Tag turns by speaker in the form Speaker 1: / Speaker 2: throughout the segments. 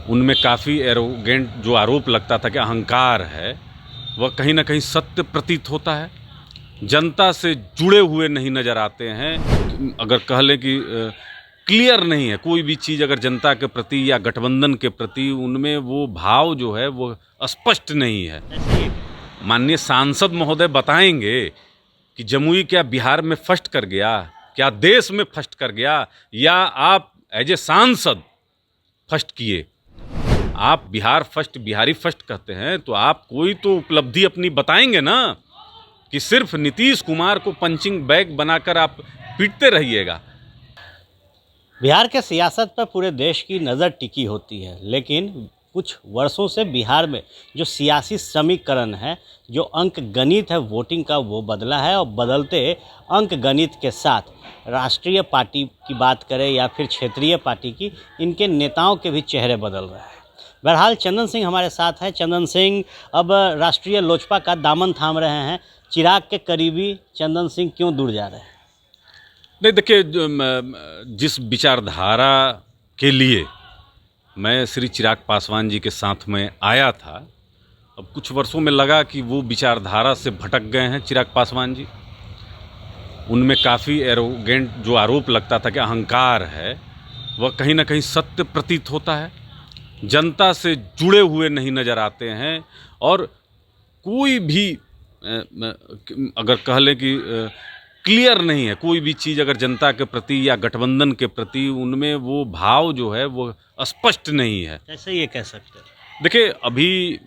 Speaker 1: उनमें काफ़ी एरोगेंट जो आरोप लगता था कि अहंकार है, वह कहीं ना कहीं सत्य प्रतीत होता है। जनता से जुड़े हुए नहीं नज़र आते हैं। अगर कह लें कि क्लियर नहीं है कोई भी चीज़, अगर जनता के प्रति या गठबंधन के प्रति उनमें वो भाव जो है वो स्पष्ट नहीं है। माननीय सांसद महोदय बताएंगे कि जमुई क्या बिहार में फर्स्ट कर गया, क्या देश में फर्स्ट कर गया, या आप एज ए सांसद फर्स्ट किए। आप बिहार फर्स्ट, बिहारी फर्स्ट कहते हैं तो आप कोई तो उपलब्धि अपनी बताएंगे ना, कि सिर्फ नीतीश कुमार को पंचिंग बैग बनाकर आप पीटते रहिएगा।
Speaker 2: बिहार के सियासत पर पूरे देश की नज़र टिकी होती है, लेकिन कुछ वर्षों से बिहार में जो सियासी समीकरण है, जो अंक गणित है वोटिंग का, वो बदला है। और बदलते अंक गणित के साथ राष्ट्रीय पार्टी की बात करें या फिर क्षेत्रीय पार्टी की, इनके नेताओं के भी चेहरे बदल रहे हैं। बहरहाल चंदन सिंह हमारे साथ हैं। चंदन सिंह अब राष्ट्रीय लोजपा का दामन थाम रहे हैं। चिराग के करीबी चंदन सिंह क्यों दूर जा रहे हैं?
Speaker 1: नहीं, देखिए, जिस विचारधारा के लिए मैं श्री चिराग पासवान जी के साथ में आया था, अब कुछ वर्षों में लगा कि वो विचारधारा से भटक गए हैं चिराग पासवान जी। उनमें काफ़ी एरोगेंट जो आरोप लगता था कि अहंकार है, वह कहीं ना कहीं सत्य प्रतीत होता है। जनता से जुड़े हुए नहीं नज़र आते हैं, और कोई भी अगर कह लें कि क्लियर नहीं है कोई भी चीज़, अगर जनता के प्रति या गठबंधन के प्रति उनमें वो भाव जो है वो स्पष्ट नहीं है।
Speaker 2: कैसे ये कह सकते हैं?
Speaker 1: देखिए, अभी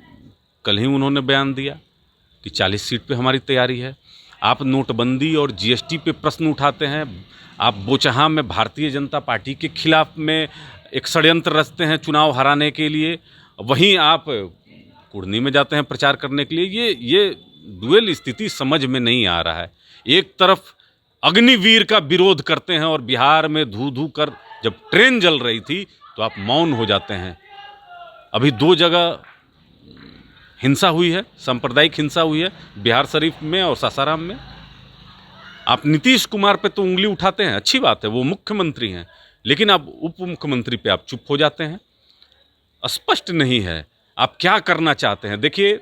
Speaker 1: कल ही उन्होंने बयान दिया कि 40 सीट पे हमारी तैयारी है। आप नोटबंदी और जीएसटी पे प्रश्न उठाते हैं। आप बोचहा में भारतीय जनता पार्टी के खिलाफ में एक षड्यंत्र रचते हैं चुनाव हराने के लिए, वहीं आप कुर्नी में जाते हैं प्रचार करने के लिए। ये डुअल स्थिति समझ में नहीं आ रहा है। एक तरफ अग्निवीर का विरोध करते हैं और बिहार में धू धू कर जब ट्रेन जल रही थी तो आप मौन हो जाते हैं। अभी 2 जगह हिंसा हुई है, सांप्रदायिक हिंसा हुई है, बिहार शरीफ में और सासाराम में। आप नीतीश कुमार पे तो उंगली उठाते हैं, अच्छी बात है, वो मुख्यमंत्री हैं, लेकिन आप उप मुख्यमंत्री पे आप चुप हो जाते हैं। स्पष्ट नहीं है आप क्या करना चाहते हैं। देखिए,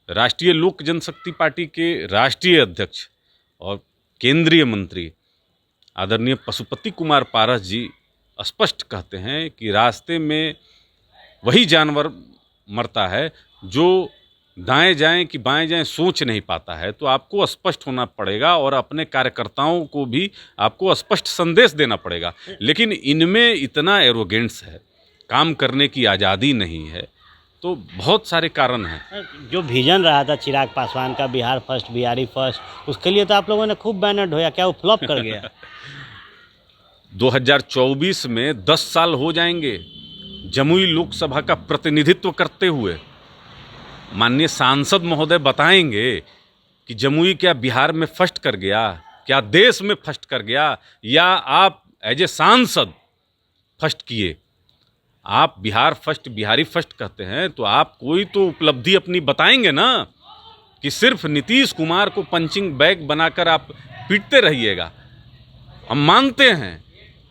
Speaker 1: राष्ट्रीय लोक जनशक्ति पार्टी के राष्ट्रीय अध्यक्ष और केंद्रीय मंत्री आदरणीय पशुपति कुमार पारस जी स्पष्ट कहते हैं कि रास्ते में वही जानवर मरता है जो दाएं जाएं कि बाएं जाएं सोच नहीं पाता है। तो आपको स्पष्ट होना पड़ेगा और अपने कार्यकर्ताओं को भी आपको स्पष्ट संदेश देना पड़ेगा। लेकिन इनमें इतना एरोगेंस है, काम करने की आज़ादी नहीं है, तो बहुत सारे कारण हैं।
Speaker 2: जो विजन रहा था चिराग पासवान का, बिहार फर्स्ट, बिहारी फर्स्ट, उसके लिए तो आप लोगों ने खूब बैनर ढोया, क्या वो फ्लॉप कर गया?
Speaker 1: 2024 में 10 साल हो जाएंगे जमुई लोकसभा का प्रतिनिधित्व करते हुए। माननीय सांसद महोदय बताएंगे कि जमुई क्या बिहार में फर्स्ट कर गया, क्या देश में फर्स्ट कर गया, या आप एज ए सांसद फर्स्ट किए। आप बिहार फर्स्ट, बिहारी फर्स्ट कहते हैं तो आप कोई तो उपलब्धि अपनी बताएंगे ना, कि सिर्फ नीतीश कुमार को पंचिंग बैग बनाकर आप पीटते रहिएगा। हम मानते हैं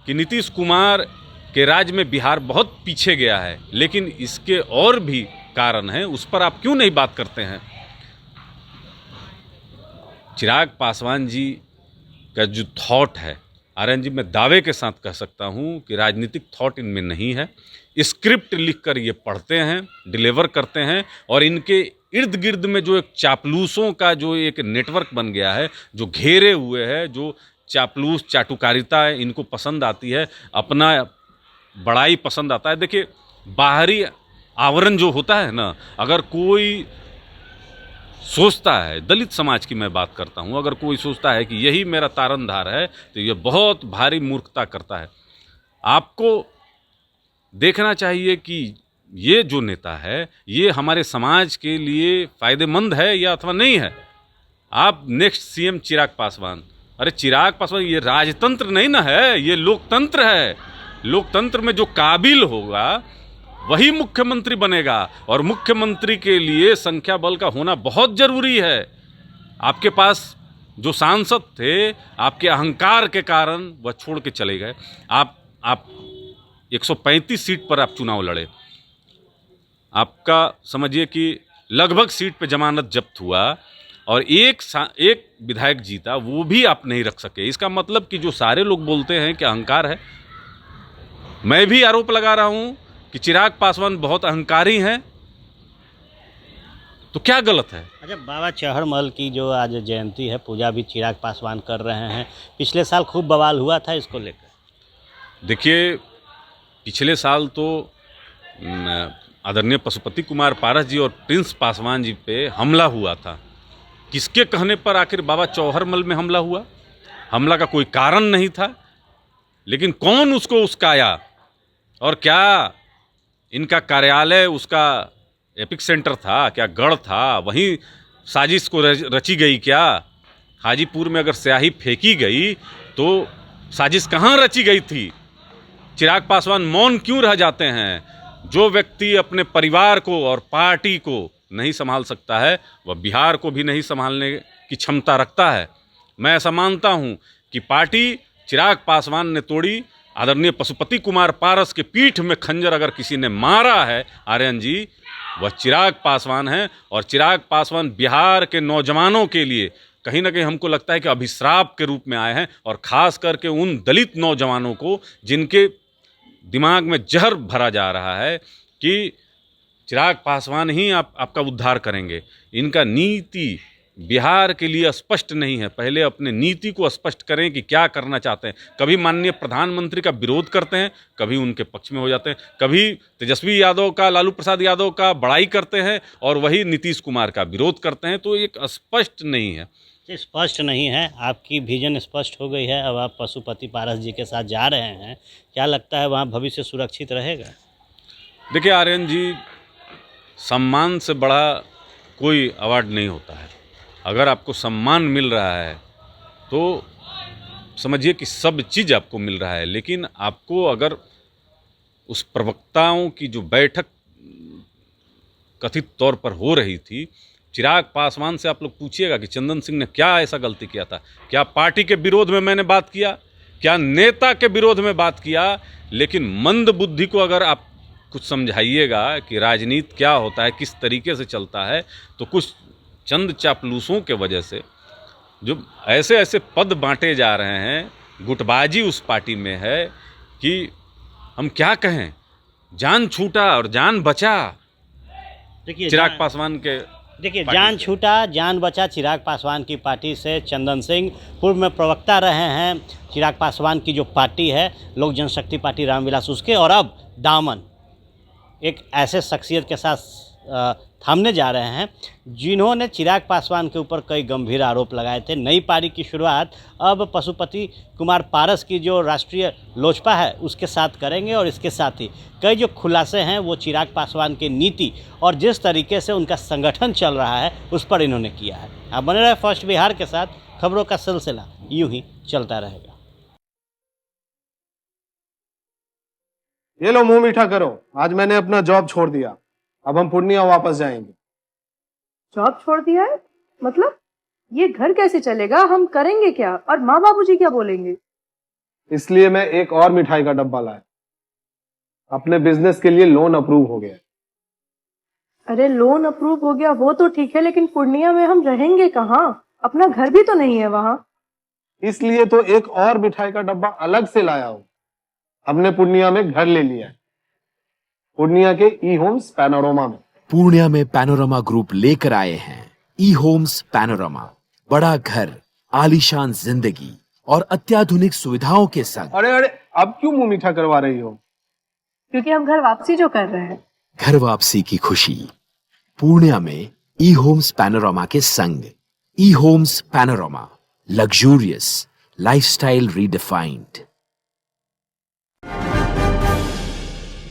Speaker 1: कि नीतीश कुमार के राज में बिहार बहुत पीछे गया है, लेकिन इसके और भी कारण हैं, उस पर आप क्यों नहीं बात करते हैं। चिराग पासवान जी का जो थॉट है, आर्यन जी, मैं दावे के साथ कह सकता हूं कि राजनीतिक थॉट इनमें नहीं है। स्क्रिप्ट लिखकर ये पढ़ते हैं, डिलीवर करते हैं, और इनके इर्द गिर्द में जो एक चापलूसों का जो एक नेटवर्क बन गया है, जो घेरे हुए है, जो चापलूस चाटुकारिता है, इनको पसंद आती है, अपना बड़ाई पसंद आता है। देखिए, बाहरी आवरण जो होता है ना, अगर कोई सोचता है, दलित समाज की मैं बात करता हूँ, अगर कोई सोचता है कि यही मेरा तारनधार है, तो ये बहुत भारी मूर्खता करता है। आपको देखना चाहिए कि ये जो नेता है ये हमारे समाज के लिए फ़ायदेमंद है या अथवा नहीं है। आप नेक्स्ट सीएम चिराग पासवान, अरे चिराग पासवान, ये राजतंत्र नहीं ना है, ये लोकतंत्र है। लोकतंत्र में जो काबिल होगा वही मुख्यमंत्री बनेगा, और मुख्यमंत्री के लिए संख्या बल का होना बहुत जरूरी है। आपके पास जो सांसद थे, आपके अहंकार के कारण वह छोड़ के चले गए। आप 135 सीट पर आप चुनाव लड़े, आपका समझिए कि लगभग सीट पे जमानत जब्त हुआ और एक विधायक जीता, वो भी आप नहीं रख सके। इसका मतलब कि जो सारे लोग बोलते हैं कि अहंकार है, मैं भी आरोप लगा रहा हूं कि चिराग पासवान बहुत अहंकारी हैं, तो क्या गलत है?
Speaker 2: अच्छा, बाबा चहरमल की जो आज जयंती है, पूजा भी चिराग पासवान कर रहे हैं। पिछले साल खूब बवाल हुआ था इसको लेकर।
Speaker 1: देखिए, पिछले साल तो आदरणीय पशुपति कुमार पारस जी और प्रिंस पासवान जी पे हमला हुआ था। किसके कहने पर आखिर बाबा चौहरमल में हमला हुआ? हमला का कोई कारण नहीं था, लेकिन कौन उसको उस्काया और क्या इनका कार्यालय उसका एपिक सेंटर था, क्या गढ़ था, वहीं साजिश को रची गई क्या? हाजीपुर में अगर स्याही फेंकी गई तो साजिश कहाँ रची गई थी? चिराग पासवान मौन क्यों रह जाते हैं? जो व्यक्ति अपने परिवार को और पार्टी को नहीं संभाल सकता है, वह बिहार को भी नहीं संभालने की क्षमता रखता है। मैं ऐसा मानता हूं कि पार्टी चिराग पासवान ने तोड़ी। आदरणीय पशुपति कुमार पारस के पीठ में खंजर अगर किसी ने मारा है आर्यन जी, वह चिराग पासवान है। और चिराग पासवान बिहार के नौजवानों के लिए कहीं ना कहीं हमको लगता है कि अभिश्राप के रूप में आए हैं, और ख़ास करके उन दलित नौजवानों को जिनके दिमाग में जहर भरा जा रहा है कि चिराग पासवान ही आपका उद्धार करेंगे। इनका नीति बिहार के लिए स्पष्ट नहीं है। पहले अपने नीति को स्पष्ट करें कि क्या करना चाहते हैं। कभी माननीय प्रधानमंत्री का विरोध करते हैं, कभी उनके पक्ष में हो जाते हैं, कभी तेजस्वी यादव का, लालू प्रसाद यादव का बड़ाई करते हैं और वही नीतीश कुमार का विरोध करते हैं। तो एक स्पष्ट नहीं है।
Speaker 2: स्पष्ट नहीं है। आपकी विजन स्पष्ट हो गई है। अब आप पशुपति पारस जी के साथ जा रहे हैं, क्या लगता है वहाँ भविष्य सुरक्षित रहेगा?
Speaker 1: देखिए आर्यन जी, सम्मान से बड़ा कोई अवार्ड नहीं होता है। अगर आपको सम्मान मिल रहा है तो समझिए कि सब चीज़ आपको मिल रहा है, लेकिन आपको अगर उस प्रवक्ताओं की जो बैठक कथित तौर पर हो रही थी, चिराग पासवान से आप लोग पूछिएगा कि चंदन सिंह ने क्या ऐसा गलती किया था। क्या पार्टी के विरोध में मैंने बात किया? क्या नेता के विरोध में बात किया? लेकिन मंद बुद्धि को अगर आप कुछ समझाइएगा कि राजनीति क्या होता है, किस तरीके से चलता है, तो कुछ चंद चापलूसों के वजह से जो ऐसे ऐसे पद बांटे जा रहे हैं, गुटबाजी उस पार्टी में है कि हम क्या कहें। जान छूटा और जान बचा
Speaker 2: देखिए
Speaker 1: चिराग पासवान के।
Speaker 2: देखिए, जान छूटा जान बचा चिराग पासवान की पार्टी से। चंदन सिंह पूर्व में प्रवक्ता रहे हैं चिराग पासवान की जो पार्टी है, लोक जनशक्ति पार्टी रामविलास उसके, और अब दामन एक ऐसे शख्सियत के साथ थामने जा रहे हैं जिन्होंने चिराग पासवान के ऊपर कई गंभीर आरोप लगाए थे। नई पारी की शुरुआत अब पशुपति कुमार पारस की जो राष्ट्रीय लोजपा है उसके साथ करेंगे, और इसके साथ ही कई जो खुलासे हैं वो चिराग पासवान की नीति और जिस तरीके से उनका संगठन चल रहा है उस पर इन्होंने किया है। आप बने रहे फर्स्ट बिहार के साथ, खबरों का सिलसिला यूं ही चलता रहेगा।
Speaker 3: ये लो मुंह मीठा करो, आज मैंने अपना जॉब छोड़ दिया, अब हम पूर्णिया वापस जाएंगे।
Speaker 4: जॉब छोड़ दिया है? मतलब ये घर कैसे चलेगा? हम करेंगे क्या? और माँ बाबूजी क्या बोलेंगे?
Speaker 3: इसलिए मैं एक और मिठाई का डब्बा लाया। अपने बिजनेस के लिए लोन अप्रूव हो गया।
Speaker 4: अरे लोन अप्रूव हो गया वो तो ठीक है, लेकिन पूर्णिया में हम रहेंगे कहाँ? अपना घर भी तो नहीं है वहाँ।
Speaker 3: इसलिए तो एक और मिठाई का डब्बा अलग से लाया हूँ। हमने पूर्णिया में घर ले लिया है, पूर्णिया के ई होम्स पैनोरमा में।
Speaker 5: पूर्णिया में पैनोरमा ग्रुप लेकर आए हैं ई होम्स पैनोरमा। बड़ा घर, आलीशान जिंदगी और अत्याधुनिक सुविधाओं के संग।
Speaker 3: अरे अरे, अब क्यों मुंह मीठा करवा रही हो?
Speaker 4: क्योंकि हम घर वापसी जो कर रहे हैं।
Speaker 5: घर वापसी की खुशी पूर्णिया में ई होम्स पैनोरमा के संग। E Homes Panorama, luxurious lifestyle redefined.